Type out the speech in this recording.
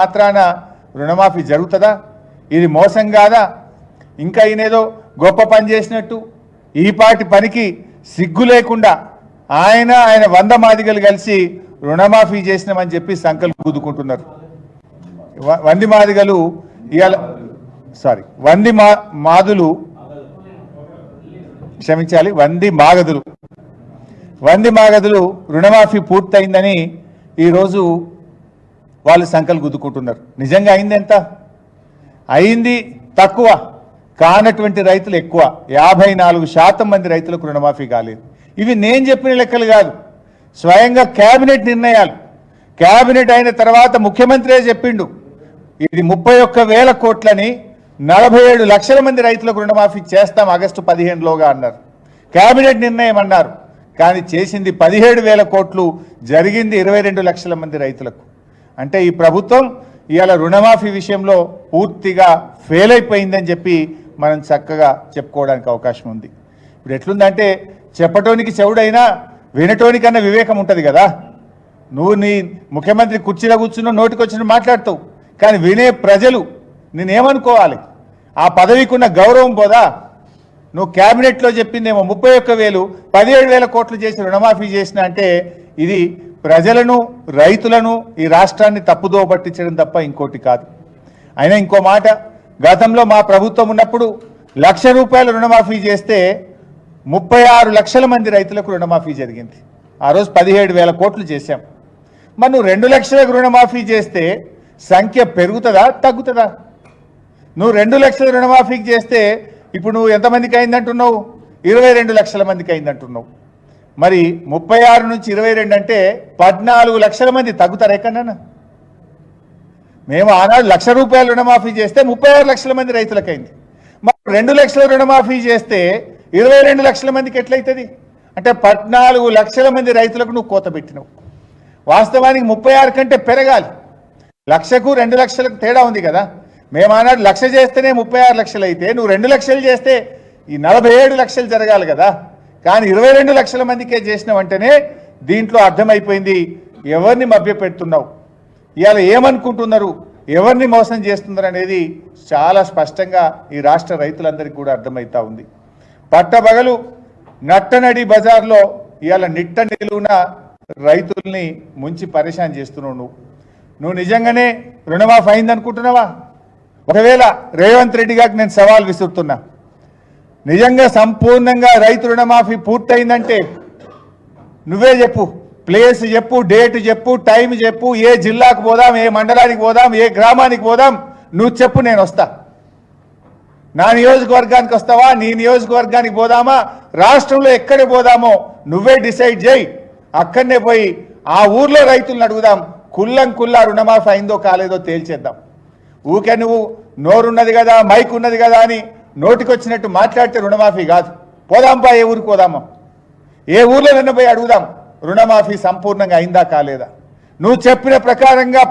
మాత్రాన రుణమాఫీ జరుగుతుందా? ఇది మోసం కాదా? ఇంకా ఈయనేదో గొప్ప పని చేసినట్టు ఈ పాటి పనికి సిగ్గు లేకుండా ఆయన 100 మాదిగలు కలిసి రుణమాఫీ చేసినామని చెప్పి సంకల్పం గుద్దుకుంటున్నారు. వంది మాదిగలు ఇవాళ క్షమించాలి, వంది మాగదులు రుణమాఫీ పూర్తయిందని ఈరోజు వాళ్ళు సంకల్పం గుద్దుకుంటున్నారు. నిజంగా అయింది ఎంత? అయింది తక్కువ, కానటువంటి రైతులు ఎక్కువ. 54% మంది రైతులకు రుణమాఫీ కాలేదు. ఇవి నేను చెప్పిన లెక్కలు కాదు, స్వయంగా కేబినెట్ నిర్ణయాలు. కేబినెట్ అయిన తర్వాత ముఖ్యమంత్రి చెప్పిండు ఇది 31,000 కోట్లని 47 లక్షల మంది రైతులకు రుణమాఫీ చేస్తాం ఆగస్టు 15లోగా అన్నారు. కేబినెట్ నిర్ణయం అన్నారు, కానీ చేసింది 17,000 కోట్లు, జరిగింది 22 లక్షల మంది రైతులకు. అంటే ఈ ప్రభుత్వం ఇవాళ రుణమాఫీ విషయంలో పూర్తిగా ఫెయిల్ అయిపోయిందని చెప్పి మనం చక్కగా చెప్పుకోవడానికి అవకాశం ఉంది. ఇప్పుడు ఎట్లుందంటే చెప్పటోనికి చెవుడైనా వినటోనికన్నా వివేకం ఉంటుంది కదా. నువ్వు నీ ముఖ్యమంత్రి కుర్చీలో కూర్చున్న నోటికొచ్చిన మాట్లాడతావు, కానీ వినే ప్రజలు నేనేమనుకోవాలి? ఆ పదవికి ఉన్న గౌరవం పోదా? నువ్వు క్యాబినెట్లో చెప్పిందేమో 31,000, 17,000 కోట్లు చేసి రుణమాఫీ చేసిన అంటే ఇది ప్రజలను, రైతులను, ఈ రాష్ట్రాన్ని తప్పుదోవ పట్టించడం తప్ప ఇంకోటి కాదు. అయినా ఇంకో మాట, గతంలో మా ప్రభుత్వం ఉన్నప్పుడు ₹1,00,000 రుణమాఫీ చేస్తే 36 లక్షల మంది రైతులకు రుణమాఫీ జరిగింది. ఆ రోజు 17,000 కోట్లు చేశాం. మరి నువ్వు 2 లక్షలకు రుణమాఫీ చేస్తే సంఖ్య పెరుగుతుందా తగ్గుతుందా? నువ్వు 2 లక్షల రుణమాఫీకి చేస్తే ఇప్పుడు నువ్వు ఎంతమందికి అయిందంటున్నావు? 22 లక్షల మందికి అయిందంటున్నావు. మరి 36 నుంచి 22 అంటే 14 లక్షల మంది తగ్గుతారు ఎక్కడన్నా? మేము ఆనాడు ₹1,00,000 రుణమాఫీ చేస్తే 36 లక్షల మంది రైతులకు అయింది. మరి 2 లక్షల రుణమాఫీ చేస్తే 22 లక్షల మందికి ఎట్లయితుంది? అంటే 14 లక్షల మంది రైతులకు నువ్వు కోత పెట్టినావు. వాస్తవానికి 36 కంటే పెరగాలి. 1,00,000కు 2 లక్షలకు తేడా ఉంది కదా. మేము ఆనాడు 1,00,000 చేస్తేనే 36 లక్షలు అయితే, నువ్వు 2 లక్షలు చేస్తే ఈ 47 లక్షలు జరగాలి కదా. కానీ 22 లక్షల మందికే చేసినావంటేనే దీంట్లో అర్థమైపోయింది ఎవరిని మభ్యపెడుతున్నావు, ఇవాళ ఏమనుకుంటున్నారు, ఎవరిని మోసం చేస్తున్నారు అనేది చాలా స్పష్టంగా ఈ రాష్ట్ర రైతులందరికీ కూడా అర్థమవుతా ఉంది. పట్టబగలు నట్టనడి బజార్లో ఇవాళ నిట్ట నిలువున రైతుల్ని ముంచి పరేషాన్ చేస్తున్నావు. నువ్వు నిజంగానే రుణమాఫీ అయిందనుకుంటున్నావా? ఒకవేళ రేవంత్ రెడ్డి గారికి నేను సవాల్ విసురుతున్నా, నిజంగా సంపూర్ణంగా రైతు రుణమాఫీ పూర్తయిందంటే నువ్వే చెప్పు, ప్లేస్ చెప్పు, డేట్ చెప్పు, టైం చెప్పు, ఏ జిల్లాకు పోదాం, ఏ మండలానికి పోదాం, ఏ గ్రామానికి పోదాం, నువ్వు చెప్పు, నేను వస్తా. నా నియోజకవర్గానికి వస్తావా, నీ నియోజకవర్గానికి పోదామా, రాష్ట్రంలో ఎక్కడ పోదామో నువ్వే డిసైడ్ చేయి. అక్కడనే పోయి ఆ ఊర్లో రైతులను అడుగుదాం, కుల్లా రుణమాఫీ అయిందో కాలేదో తేల్చేద్దాం. ఊకే నువ్వు నోరున్నది కదా, మైక్ ఉన్నది కదా అని నోటికొచ్చినట్టు మాట్లాడితే రుణమాఫీ కాదు. పోదాంపా, ఏ ఊరికి పోదామో, ఏ ఊర్లో నిన్న పోయి అడుగుదాం రుణమాఫీ సంపూర్ణంగా అయిందా కాలేదా. నువ్వు చెప్పిన ప్రకారంగా